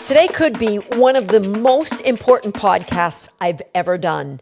Today could be one of the most important podcasts I've ever done.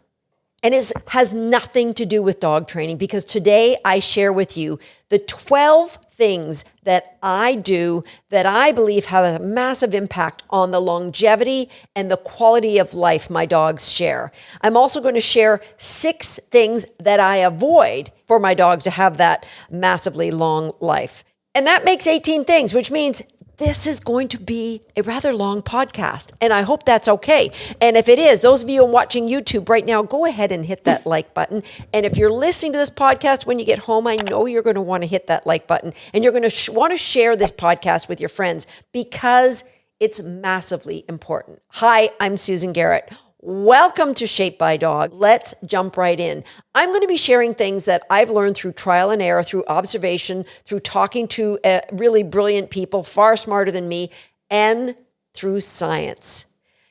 And it has nothing to do with dog training, because today I share with you the 12 things that I do that I believe have a massive impact on the longevity and the quality of life my dogs share. I'm also going to share 6 things that I avoid for my dogs to have that massively long life. And that makes 18 things, which means this is going to be a rather long podcast, and I hope that's okay. And if it is, those of you watching YouTube right now, go ahead and hit that like button. And if you're listening to this podcast when you get home, I know you're going to want to hit that like button, and you're going to want to share this podcast with your friends because it's massively important. Hi, I'm Susan Garrett. Welcome to Shaped by Dog. Let's jump right in. I'm going to be sharing things that I've learned through trial and error, through observation, through talking to really brilliant people, far smarter than me, and through science.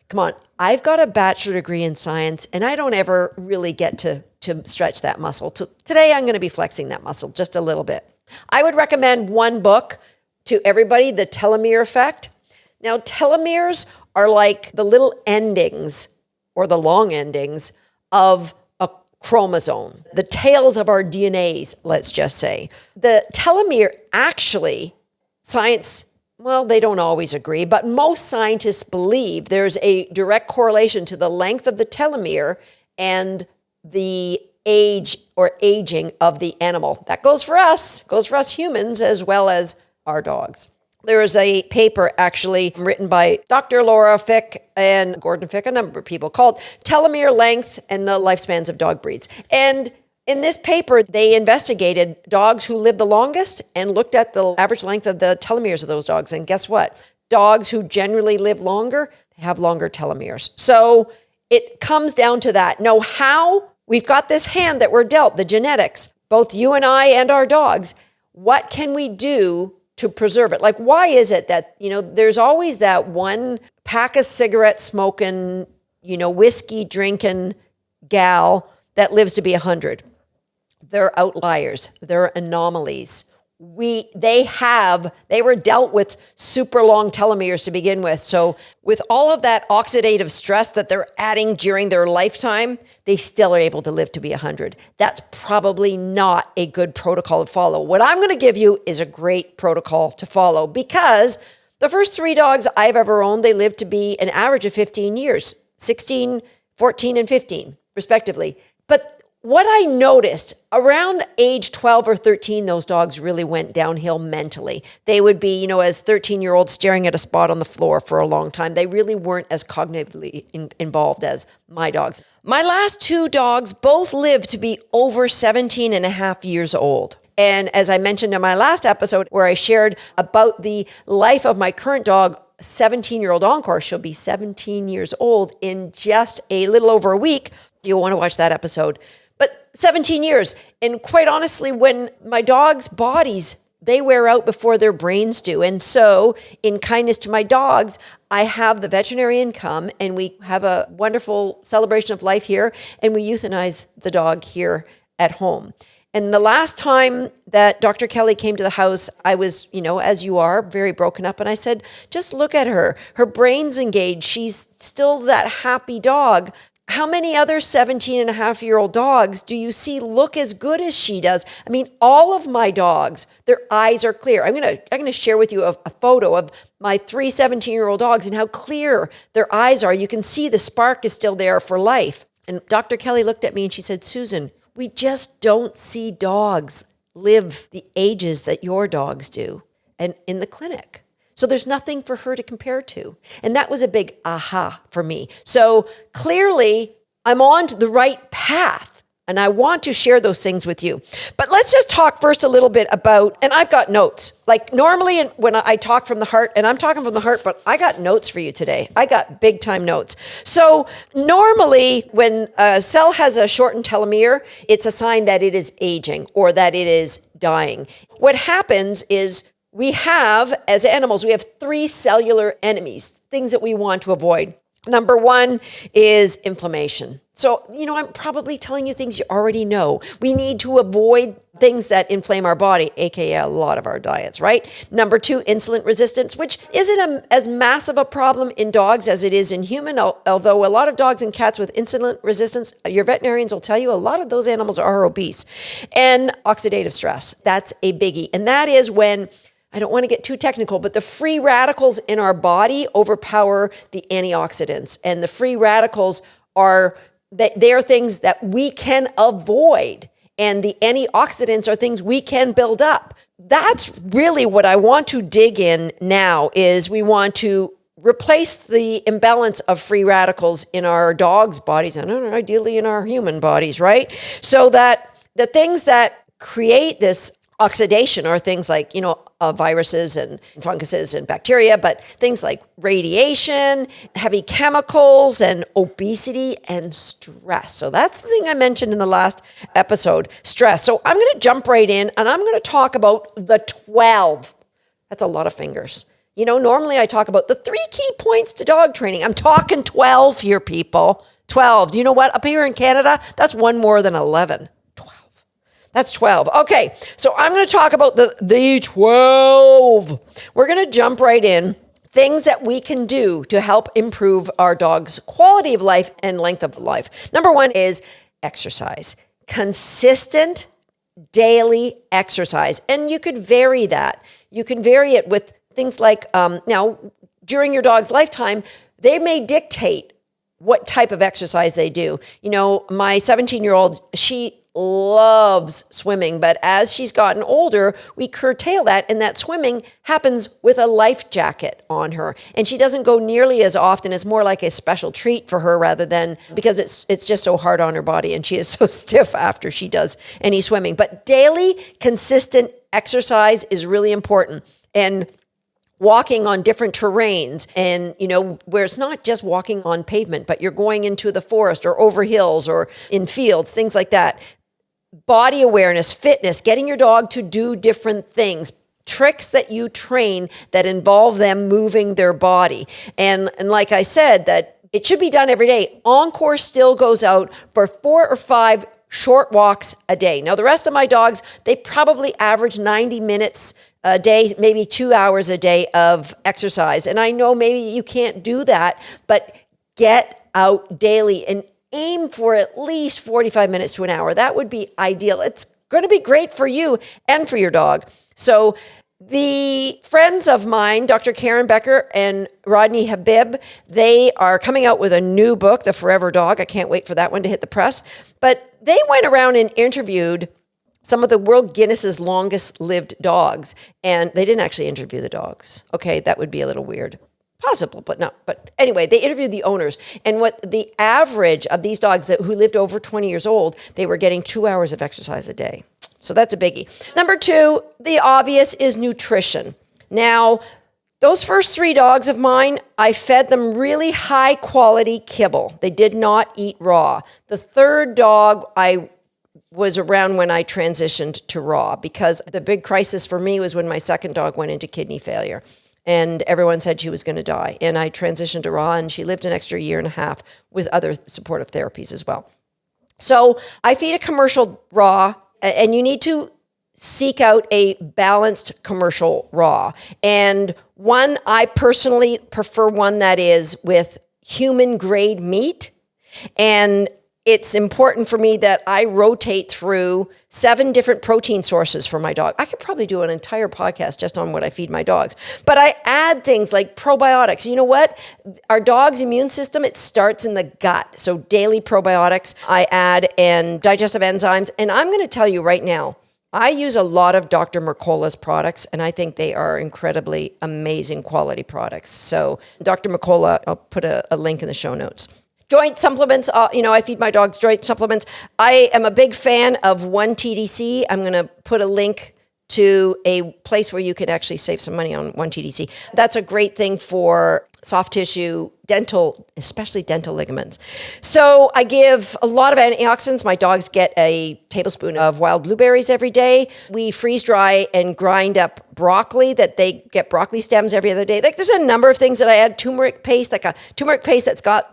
Come on, I've got a bachelor degree in science, and I don't ever really get to stretch that muscle. Today, I'm going to be flexing that muscle just a little bit. I would recommend one book to everybody, The Telomere Effect. Now, telomeres are like the little endings or the long endings of a chromosome, the tails of our DNAs, let's just say. The telomere actually, science, well, they don't always agree, but most scientists believe there's a direct correlation to the length of the telomere and the age or aging of the animal. That goes for us humans as well as our dogs. There is a paper actually written by Dr. Laura Fick and Gordon Fick, a number of people, called Telomere Length and the Lifespans of Dog Breeds. And in this paper, they investigated dogs who lived the longest and looked at the average length of the telomeres of those dogs. And guess what? Dogs who generally live longer have longer telomeres. So it comes down to that. Now, how? We've got this hand that we're dealt, the genetics, both you and I and our dogs. What can we do to preserve it? Like, why is it that, there's always that one pack of cigarette smoking, whiskey drinking gal that lives to be 100? They're outliers. They're anomalies. They were dealt with super long telomeres to begin with. So with all of that oxidative stress that they're adding during their lifetime, they still are able to live to be 100. That's probably not a good protocol to follow. What I'm going to give you is a great protocol to follow, because the first 3 dogs I've ever owned, they lived to be an average of 15 years, 16, 14, and 15, respectively. But what I noticed around age 12 or 13, those dogs really went downhill mentally. They would be, as 13-year-olds staring at a spot on the floor for a long time. They really weren't as cognitively involved as my dogs. My last 2 dogs both lived to be over 17 and a half years old. And as I mentioned in my last episode where I shared about the life of my current dog, 17-year-old Encore, she'll be 17 years old in just a little over a week. You'll want to watch that episode. But 17 years. And quite honestly, when my dogs' bodies, they wear out before their brains do. And so in kindness to my dogs, I have the veterinarian come and we have a wonderful celebration of life here, and we euthanize the dog here at home. And the last time that Dr. Kelly came to the house, I was, as you are, very broken up. And I said, just look at her. Her brain's engaged. She's still that happy dog. How many other 17 and a half year old dogs do you see look as good as she does? I mean, all of my dogs, their eyes are clear. I'm going to share with you a photo of my 3 17-year-old dogs and how clear their eyes are. You can see the spark is still there for life. And Dr. Kelly looked at me and she said, Susan, we just don't see dogs live the ages that your dogs do and in the clinic. So there's nothing for her to compare to. And that was a big aha for me. So clearly I'm on the right path, and I want to share those things with you. But let's just talk first a little bit about, and I've got notes. Like normally when I talk from the heart, and I'm talking from the heart, but I got notes for you today. I got big time notes. So normally when a cell has a shortened telomere, it's a sign that it is aging or that it is dying. What happens is we have, as animals, we have 3 cellular enemies, things that we want to avoid. Number one is inflammation. So, I'm probably telling you things you already know. We need to avoid things that inflame our body, aka a lot of our diets, right? Number two, insulin resistance, which isn't as massive a problem in dogs as it is in human, although a lot of dogs and cats with insulin resistance, your veterinarians will tell you a lot of those animals are obese. And oxidative stress, that's a biggie. And that is when, I don't want to get too technical, but the free radicals in our body overpower the antioxidants. And the free radicals they are things that we can avoid. And the antioxidants are things we can build up. That's really what I want to dig in now is we want to replace the imbalance of free radicals in our dogs' bodies and ideally in our human bodies, right? So that the things that create this oxidation are things like, viruses and funguses and bacteria, but things like radiation, heavy chemicals, and obesity and stress. So that's the thing I mentioned in the last episode, stress. So I'm going to jump right in and I'm going to talk about the 12. That's a lot of fingers. Normally I talk about the 3 key points to dog training. I'm talking 12 here, people. 12. Do you know what? Up here in Canada, that's one more than 11. That's 12. Okay, so I'm going to talk about the 12. We're going to jump right in. Things that we can do to help improve our dog's quality of life and length of life. Number one is exercise. Consistent daily exercise. And you could vary that. You can vary it with things like, now, during your dog's lifetime, they may dictate what type of exercise they do. My 17-year-old, she loves swimming, but as she's gotten older, we curtail that, and that swimming happens with a life jacket on her. And she doesn't go nearly as often. It's more like a special treat for her rather than because it's just so hard on her body and she is so stiff after she does any swimming. But daily, consistent exercise is really important. And walking on different terrains and, where it's not just walking on pavement, but you're going into the forest or over hills or in fields, things like that. Body awareness, fitness, getting your dog to do different things, tricks that you train that involve them moving their body. And like I said, that it should be done every day. Encore still goes out for 4 or 5 short walks a day. Now, the rest of my dogs, they probably average 90 minutes a day, maybe 2 hours a day of exercise. And I know maybe you can't do that, but get out daily and aim for at least 45 minutes to an hour. That would be ideal. It's going to be great for you and for your dog. So the friends of mine, Dr. Karen Becker and Rodney Habib, they are coming out with a new book, The Forever Dog. I can't wait for that one to hit the press. But they went around and interviewed some of the world Guinness's longest lived dogs. And they didn't actually interview the dogs. Okay, that would be a little weird. Possible, but not. But anyway, they interviewed the owners. And what the average of these dogs who lived over 20 years old, they were getting 2 hours of exercise a day. So that's a biggie. Number 2, the obvious is nutrition. Now, those first 3 dogs of mine, I fed them really high quality kibble. They did not eat raw. The 3rd dog, I was around when I transitioned to raw because the big crisis for me was when my 2nd dog went into kidney failure. And everyone said she was going to die. And I transitioned to raw, and she lived an extra 1.5 years with other supportive therapies as well. So I feed a commercial raw, and you need to seek out a balanced commercial raw. And one, I personally prefer one that is with human grade meat. And it's important for me that I rotate through 7 different protein sources for my dog. I could probably do an entire podcast just on what I feed my dogs. But I add things like probiotics. You know what? Our dog's immune system, it starts in the gut. So daily probiotics I add and digestive enzymes. And I'm going to tell you right now, I use a lot of Dr. Mercola's products, and I think they are incredibly amazing quality products. So Dr. Mercola, I'll put a link in the show notes. Joint supplements, I feed my dogs joint supplements. I am a big fan of 1TDC. I'm going to put a link to a place where you can actually save some money on 1TDC. That's a great thing for soft tissue, dental, especially dental ligaments. So I give a lot of antioxidants. My dogs get a tablespoon of wild blueberries every day. We freeze dry and grind up broccoli, that they get broccoli stems every other day. Like, there's a number of things that I add. Turmeric paste, like a turmeric paste that's got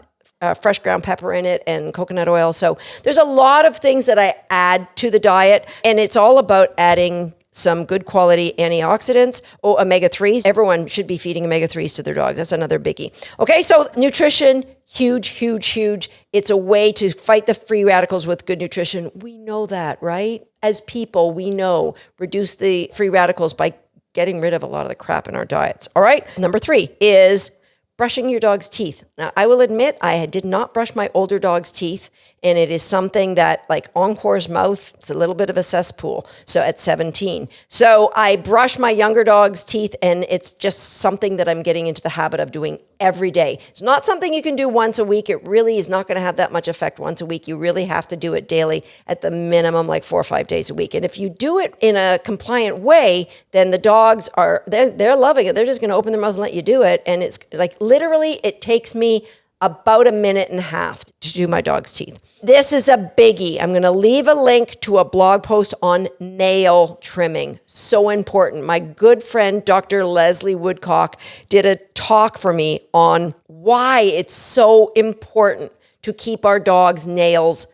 fresh ground pepper in it and coconut oil. So there's a lot of things that I add to the diet, and it's all about adding some good quality antioxidants, omega-3s. Everyone should be feeding omega-3s to their dogs. That's another biggie. Okay, so nutrition, huge, huge, huge. It's a way to fight the free radicals with good nutrition. We know that, right? As people, we know, reduce the free radicals by getting rid of a lot of the crap in our diets. All right, number 3 is brushing your dog's teeth. Now, I will admit, I did not brush my older dog's teeth, and it is something that, like Encore's mouth, it's a little bit of a cesspool. So at 17. So I brush my younger dog's teeth, and it's just something that I'm getting into the habit of doing every day. It's not something you can do once a week. It really is not going to have that much effect once a week. You really have to do it daily, at the minimum, like 4 or 5 days a week. And if you do it in a compliant way, then the dogs they're loving it. They're just going to open their mouth and let you do it. And it's like, literally, it takes me about 1.5 minutes to do my dog's teeth. This is a biggie. I'm going to leave a link to a blog post on nail trimming. So important. My good friend, Dr. Leslie Woodcock, did a talk for me on why it's so important to keep our dogs' nails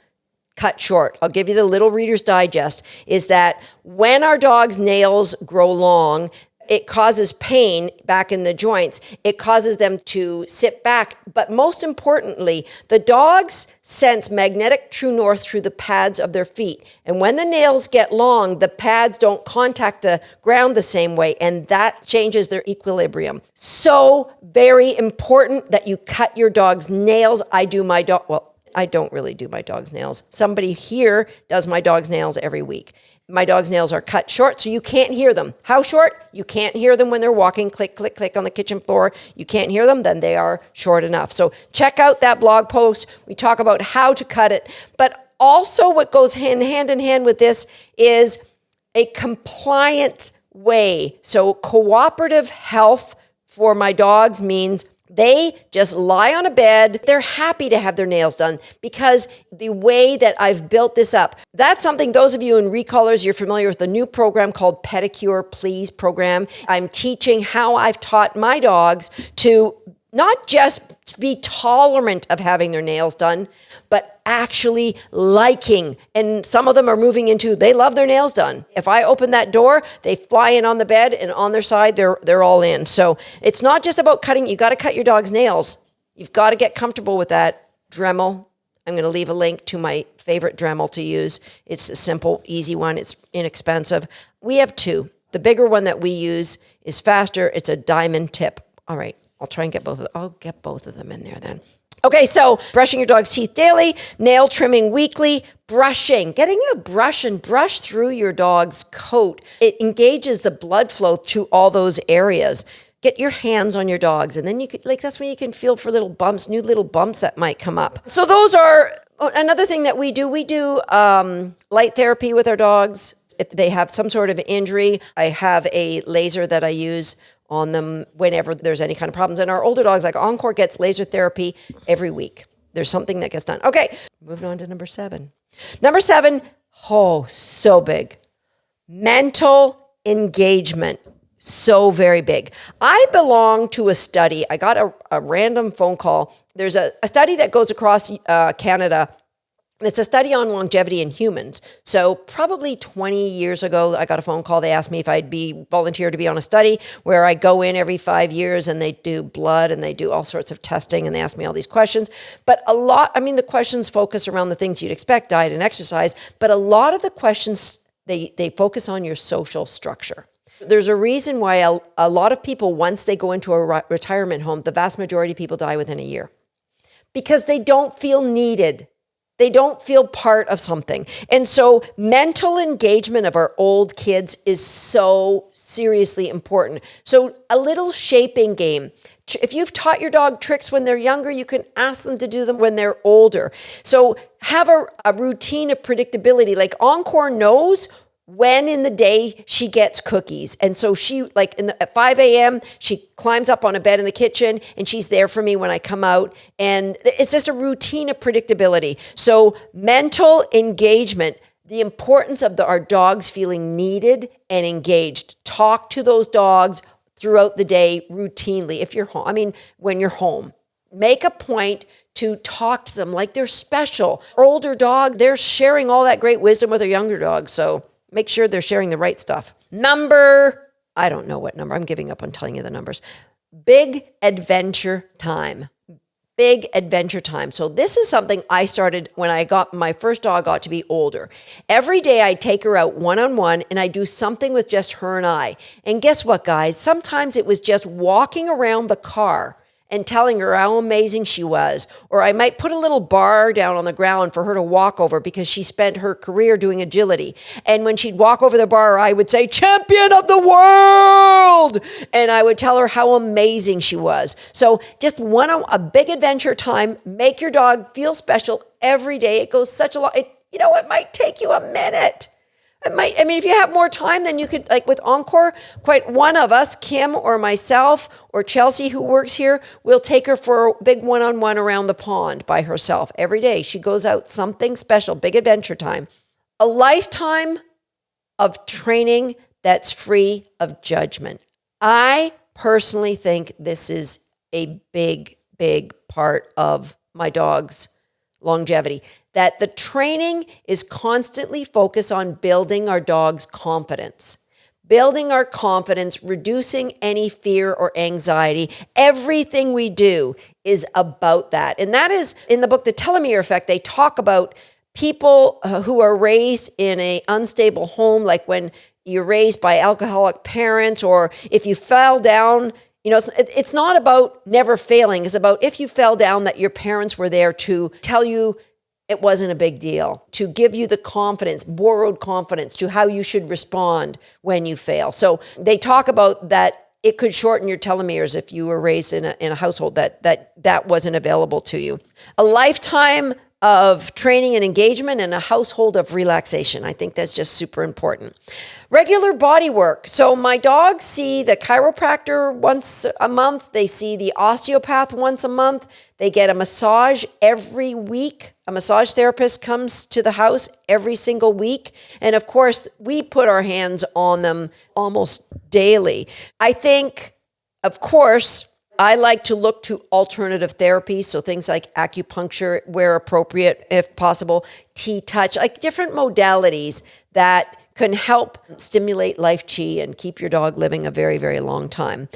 cut short. I'll give you the little Reader's Digest, is that when our dogs' nails grow long, it causes pain back in the joints. It causes them to sit back. But most importantly, the dogs sense magnetic true north through the pads of their feet. And when the nails get long, the pads don't contact the ground the same way, and that changes their equilibrium. So very important that you cut your dog's nails. I don't really do my dog's nails. Somebody here does my dog's nails every week. My dog's nails are cut short, so you can't hear them. How short? You can't hear them when they're walking, click, click, click on the kitchen floor. You can't hear them, then they are short enough. So check out that blog post. We talk about how to cut it. But also what goes hand in hand with this is a compliant way. So cooperative health for my dogs means they just lie on a bed. They're happy to have their nails done because the way that I've built this up, that's something, those of you in recallers, you're familiar with the new program called Pedicure Please program. I'm teaching how I've taught my dogs to not just be tolerant of having their nails done, but actually liking. And some of them are moving into, they love their nails done. If I open that door, they fly in on the bed, and on their side, they're all in. So it's not just about cutting. You got to cut your dog's nails. You've got to get comfortable with that. Dremel. I'm going to leave a link to my favorite Dremel to use. It's a simple, easy one. It's inexpensive. We have 2. The bigger one that we use is faster. It's a diamond tip. All right. I'll try and get both of them. I'll get both of them in there then. Okay, so brushing your dog's teeth daily, nail trimming weekly, brushing, getting a brush and brush through your dog's coat. It engages the blood flow to all those areas. Get your hands on your dogs, and then you could, that's when you can feel for little bumps, new little bumps that might come up. So those are another thing that we do. We do light therapy with our dogs. If they have some sort of injury, I have a laser that I use on them whenever there's any kind of problems. And our older dogs, like Encore, gets laser therapy every week. There's something that gets done. Okay, moving on to number 7. Number 7, so big. Mental engagement. So very big. I belong to a study. I got a random phone call. There's a study that goes across Canada. And it's a study on longevity in humans. So probably 20 years ago, I got a phone call. They asked me if I'd be volunteer to be on a study where I go in every 5 years and they do blood and they do all sorts of testing and they ask me all these questions. But the questions focus around the things you'd expect, diet and exercise. But a lot of the questions, they focus on your social structure. There's a reason why a lot of people, once they go into a retirement home, the vast majority of people die within a year because they don't feel needed. They don't feel part of something. And so mental engagement of our old kids is so seriously important. So a little shaping game. If you've taught your dog tricks when they're younger, you can ask them to do them when they're older. So have a routine of predictability. Like Encore knows when in the day she gets cookies. And so she, like at 5 a.m., she climbs up on a bed in the kitchen and she's there for me when I come out. And it's just a routine of predictability. So mental engagement, the importance of our dogs feeling needed and engaged. Talk to those dogs throughout the day routinely. If you're home, when you're home, make a point to talk to them like they're special. Older dog, they're sharing all that great wisdom with a younger dog. So make sure they're sharing the right stuff. I don't know what number. I'm giving up on telling you the numbers. Big adventure time. Big adventure time. So this is something I started when my first dog got to be older. Every day I take her out one-on-one and I do something with just her and I. And guess what, guys? Sometimes it was just walking around the car and telling her how amazing she was. Or I might put a little bar down on the ground for her to walk over because she spent her career doing agility. And when she'd walk over the bar, I would say, "Champion of the world!" And I would tell her how amazing she was. So just a big adventure time, make your dog feel special every day. It goes such a lot. It might take you a minute. If you have more time, then you could, like with Encore, quite one of us, Kim or myself or Chelsea, who works here, will take her for a big one-on-one around the pond by herself every day. She goes out, something special, big adventure time. A lifetime of training that's free of judgment. I personally think this is a big, big part of my dog's longevity, that the training is constantly focused on building our dog's confidence. Building our confidence, reducing any fear or anxiety. Everything we do is about that. And that is, in the book, The Telomere Effect, they talk about people who are raised in an unstable home, like when you're raised by alcoholic parents, or if you fell down. It's not about never failing. It's about if you fell down, that your parents were there to tell you it wasn't a big deal, to give you the confidence, borrowed confidence to how you should respond when you fail. So they talk about that it could shorten your telomeres if you were raised in a household that wasn't available to you. A lifetime of training and engagement and a household of relaxation. I think that's just super important. Regular body work. So my dogs see the chiropractor once a month. They see the osteopath once a month. They get a massage every week. A massage therapist comes to the house every single week. And of course, we put our hands on them almost daily. I think, of course, I like to look to alternative therapies, so things like acupuncture where appropriate, if possible, T-touch, like different modalities that can help stimulate life chi and keep your dog living a very, very long time.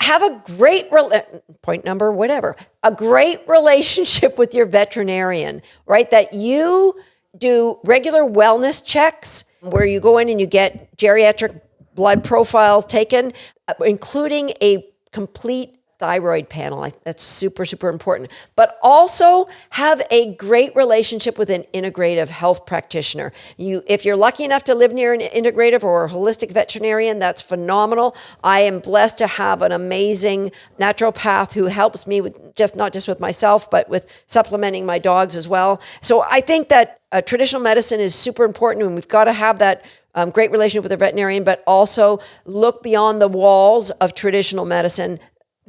Have a great, a great relationship with your veterinarian, right? That you do regular wellness checks where you go in and you get geriatric blood profiles taken, including a complete thyroid panel. That's super, super important. But also have a great relationship with an integrative health practitioner. If you're lucky enough to live near an integrative or a holistic veterinarian, that's phenomenal. I am blessed to have an amazing naturopath who helps me with not just with myself, but with supplementing my dogs as well. So I think that traditional medicine is super important, and we've got to have that great relationship with a veterinarian, but also look beyond the walls of traditional medicine.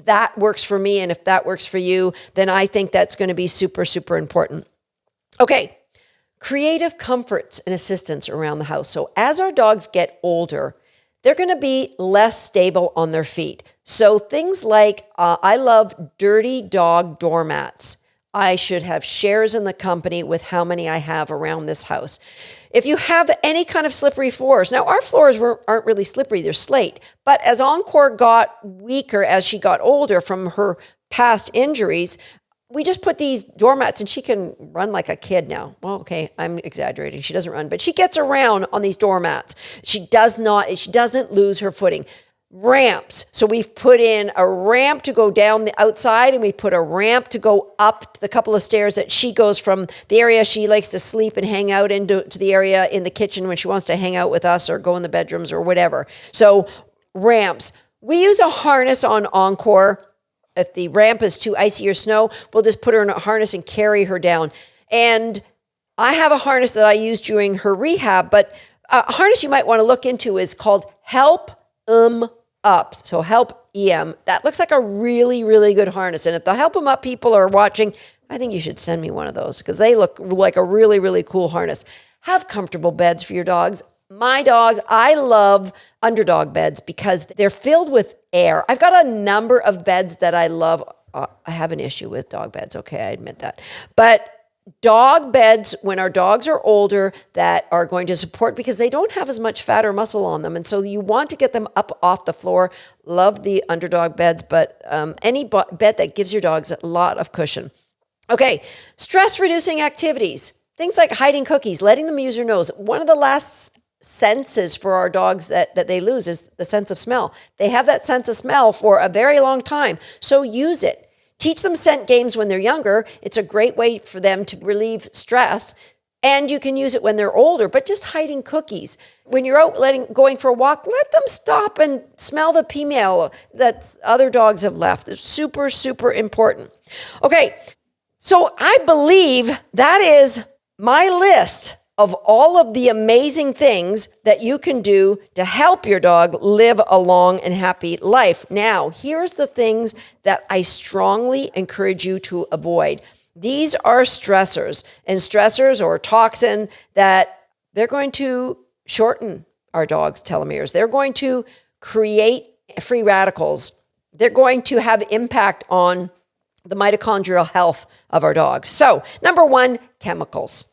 That works for me, and if that works for you, then I think that's going to be super, super important. Okay, creative comforts and assistance around the house. So as our dogs get older, they're going to be less stable on their feet. So things like, I love dirty dog doormats. I should have shares in the company with how many I have around this house. If you have any kind of slippery floors, now our floors aren't really slippery, they're slate, but as Encore got weaker as she got older from her past injuries, we just put these doormats, and she can run like a kid now. Well, okay, I'm exaggerating. She doesn't run, but she gets around on these doormats. She doesn't lose her footing. Ramps. So we've put in a ramp to go down the outside, and we put a ramp to go up the couple of stairs that she goes from the area she likes to sleep and hang out into the area in the kitchen when she wants to hang out with us or go in the bedrooms or whatever. So ramps. We use a harness on Encore. If the ramp is too icy or snow, we'll just put her in a harness and carry her down. And I have a harness that I use during her rehab, but A harness you might want to look into is called Help Up. So Help EM. That looks like a really, really good harness. And if the Help 'em Up people are watching, I think you should send me one of those because they look like a really, really cool harness. Have comfortable beds for your dogs. My dogs, I love underdog beds because they're filled with air. I've got a number of beds that I love. I have an issue with dog beds. Okay, I admit that. But dog beds, when our dogs are older, that are going to support because they don't have as much fat or muscle on them. And so you want to get them up off the floor. Love the underdog beds, but any bed that gives your dogs a lot of cushion. Okay, stress-reducing activities. Things like hiding cookies, letting them use your nose. One of the last senses for our dogs that they lose is the sense of smell. They have that sense of smell for a very long time, so use it. Teach them scent games when they're younger. It's a great way for them to relieve stress, and you can use it when they're older, but just hiding cookies. When you're out going for a walk, let them stop and smell the pea meal that other dogs have left. It's super, super important. Okay, so I believe that is my list of all of the amazing things that you can do to help your dog live a long and happy life. Now, here's the things that I strongly encourage you to avoid. These are stressors, and stressors or toxin that they're going to shorten our dog's telomeres. They're going to create free radicals. They're going to have impact on the mitochondrial health of our dogs. So, number one, chemicals.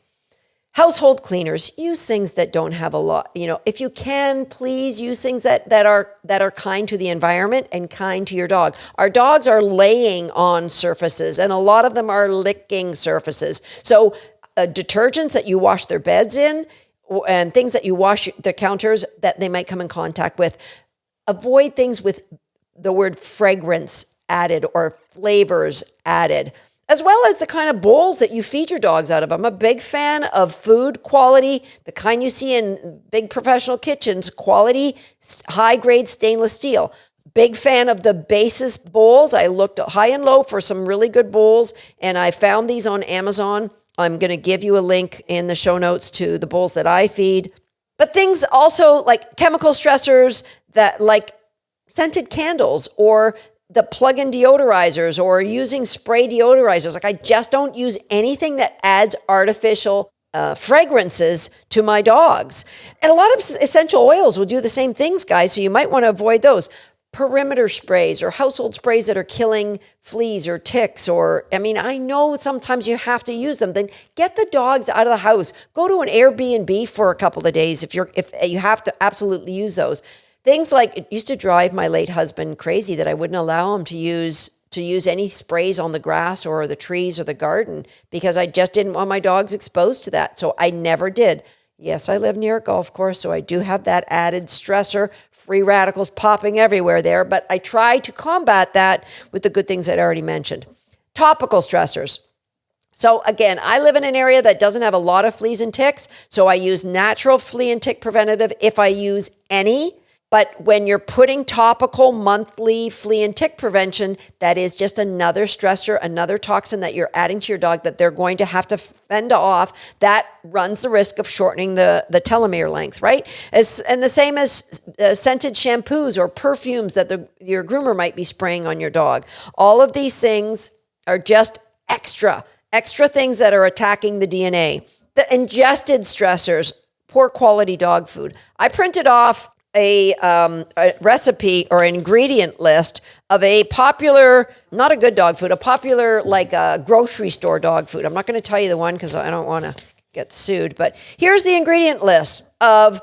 Household cleaners, use things that don't have a lot. If you can, please use things that are kind to the environment and kind to your dog. Our dogs are laying on surfaces, and a lot of them are licking surfaces. So detergents that you wash their beds in and things that you wash the counters that they might come in contact with. Avoid things with the word fragrance added or flavors added, as well as the kind of bowls that you feed your dogs out of. I'm a big fan of food quality, the kind you see in big professional kitchens, quality, high-grade stainless steel. Big fan of the Basis bowls. I looked high and low for some really good bowls, and I found these on Amazon. I'm going to give you a link in the show notes to the bowls that I feed. But things also like chemical stressors that like scented candles or the plug-in deodorizers or using spray deodorizers. Like I just don't use anything that adds artificial fragrances to my dogs. And a lot of essential oils will do the same things, guys, so you might want to avoid those. Perimeter sprays or household sprays that are killing fleas or ticks I know sometimes you have to use them. Then get the dogs out of the house. Go to an Airbnb for a couple of days if you have to absolutely use those. Things like, it used to drive my late husband crazy that I wouldn't allow him to use any sprays on the grass or the trees or the garden because I just didn't want my dogs exposed to that. So I never did. Yes, I live near a golf course, so I do have that added stressor, free radicals popping everywhere there, but I try to combat that with the good things I'd already mentioned. Topical stressors. So again, I live in an area that doesn't have a lot of fleas and ticks, so I use natural flea and tick preventative if I use any. But when you're putting topical monthly flea and tick prevention, that is just another stressor, another toxin that you're adding to your dog that they're going to have to fend off. That runs the risk of shortening the telomere length, right? And the same as scented shampoos or perfumes that your groomer might be spraying on your dog. All of these things are just extra things that are attacking the DNA. The ingested stressors, poor quality dog food. I printed off a recipe or ingredient list of a popular, not a good dog food, a popular like a grocery store dog food. I'm not going to tell you the one because I don't want to get sued, but here's the ingredient list of,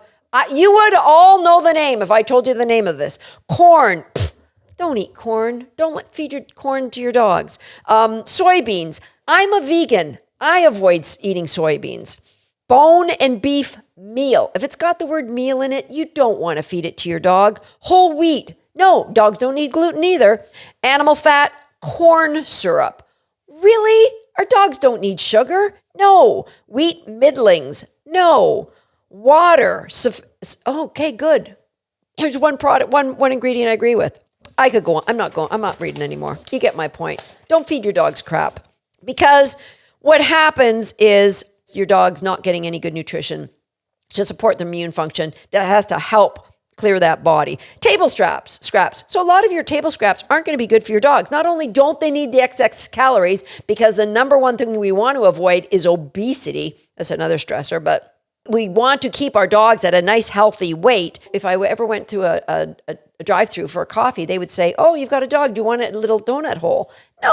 you would all know the name if I told you the name of this. Corn. Pfft, don't eat corn. Don't feed your corn to your dogs. Soybeans. I'm a vegan. I avoid eating soybeans. Bone and beef meal. If it's got the word meal in it, you don't want to feed it to your dog. Whole wheat. No, dogs don't need gluten either. Animal fat, corn syrup. Really? Our dogs don't need sugar? No. Wheat middlings? No. Water. Okay, good. Here's one product, one ingredient I agree with. I could go on. I'm not reading anymore. You get my point. Don't feed your dogs crap. Because what happens is your dog's not getting any good nutrition. to support the immune function, that has to help clear that body. Table scraps. So a lot of your table scraps aren't going to be good for your dogs. Not only don't they need the excess calories, because the number one thing we want to avoid is obesity. That's another stressor, but we want to keep our dogs at a nice, healthy weight. If I ever went to a drive-through for a coffee, they would say, "Oh, you've got a dog. Do you want a little donut hole?" No,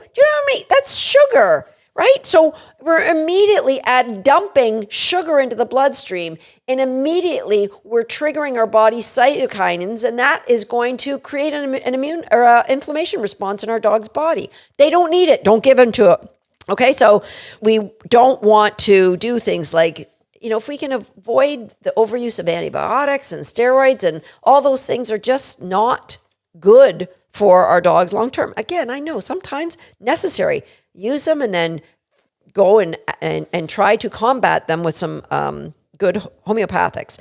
do you know what I mean? That's sugar, right? So we're immediately dumping sugar into the bloodstream, and immediately we're triggering our body's cytokinins, and that is going to create an immune or inflammation response in our dog's body. They don't need it. Don't give them to it. Okay, so we don't want to do things like, if we can avoid the overuse of antibiotics and steroids, and all those things are just not good for our dogs long term. Again, I know sometimes necessary. Use them and then go and try to combat them with some good homeopathics.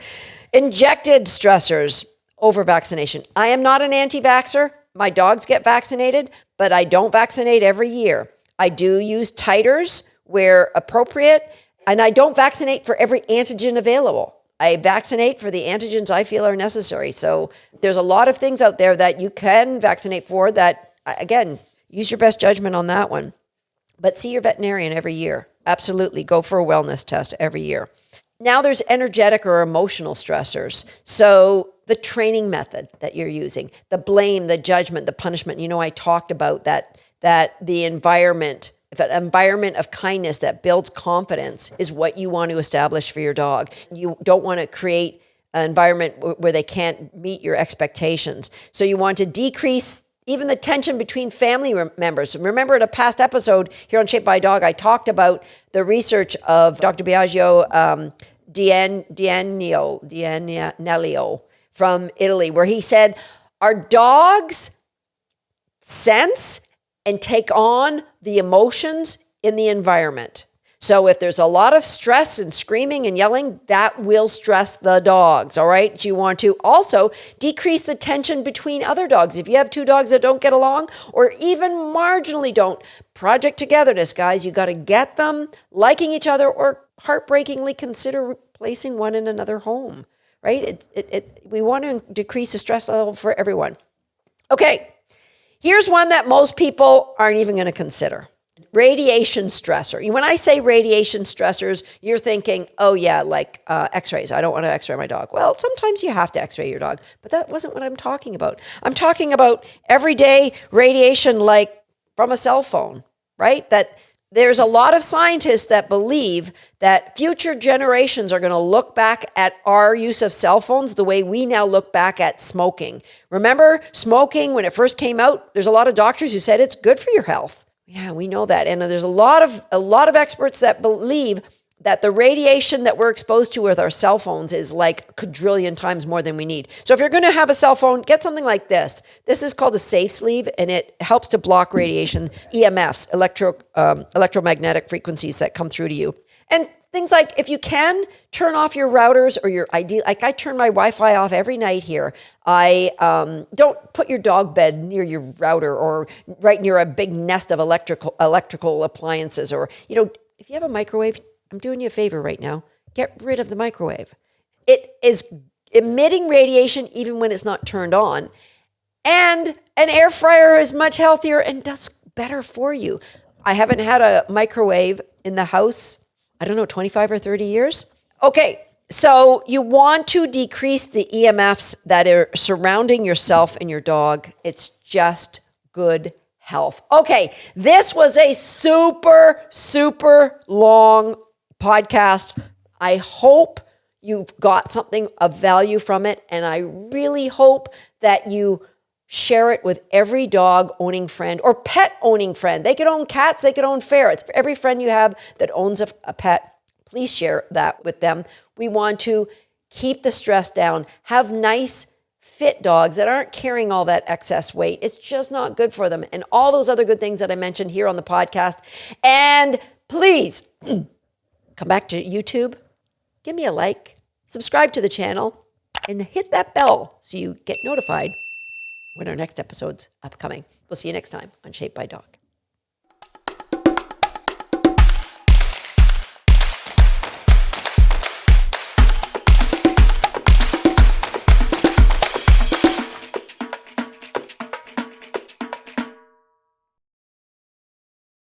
Injected stressors over vaccination. I am not an anti-vaxxer. My dogs get vaccinated, but I don't vaccinate every year. I do use titers where appropriate, and I don't vaccinate for every antigen available. I vaccinate for the antigens I feel are necessary. So there's a lot of things out there that you can vaccinate for that, again, use your best judgment on that one. But see your veterinarian every year. Absolutely. Go for a wellness test every year. Now there's energetic or emotional stressors. So the training method that you're using, the blame, the judgment, the punishment. I talked about that the environment, if an environment of kindness that builds confidence is what you want to establish for your dog. You don't want to create an environment where they can't meet your expectations. So you want to decrease even the tension between family members. Remember in a past episode here on Shaped by a Dog, I talked about the research of Dr. Biagio Diagnelio from Italy, where he said, our dogs sense and take on the emotions in the environment. So if there's a lot of stress and screaming and yelling, that will stress the dogs, all right? So you want to also decrease the tension between other dogs. If you have two dogs that don't get along or even marginally don't, project togetherness, guys. You got to get them liking each other or heartbreakingly consider placing one in another home, right? We want to decrease the stress level for everyone. Okay, here's one that most people aren't even going to consider. Radiation stressor. When I say radiation stressors, you're thinking, oh yeah, like x-rays. I don't want to x-ray my dog. Well, sometimes you have to x-ray your dog, but that wasn't what I'm talking about. I'm talking about everyday radiation, like from a cell phone, right? That there's a lot of scientists that believe that future generations are going to look back at our use of cell phones the way we now look back at smoking. Remember smoking when it first came out? There's a lot of doctors who said it's good for your health. Yeah, we know that. And there's a lot of experts that believe that the radiation that we're exposed to with our cell phones is like a quadrillion times more than we need. So if you're going to have a cell phone, get something like this. This is called a safe sleeve, and it helps to block radiation, EMFs, electromagnetic frequencies that come through to you. And things like, if you can, turn off your routers or your ID. Like I turn my Wi-Fi off every night here. I don't put your dog bed near your router or right near a big nest of electrical appliances. Or, if you have a microwave, I'm doing you a favor right now. Get rid of the microwave. It is emitting radiation even when it's not turned on. And an air fryer is much healthier and does better for you. I haven't had a microwave in the house, 25 or 30 years. Okay, so you want to decrease the EMFs that are surrounding yourself and your dog. It's just good health. Okay, this was a super, super long podcast. I hope you've got something of value from it, and I really hope that you share it with every dog owning friend or pet owning friend. They could own cats, they could own ferrets. For every friend you have that owns a pet, please share that with them. We want to keep the stress down, have nice, fit dogs that aren't carrying all that excess weight. It's just not good for them. And all those other good things that I mentioned here on the podcast. And please come back to YouTube, give me a like, subscribe to the channel, and hit that bell so you get notified when our next episode's upcoming. We'll see you next time on Shaped by Dog.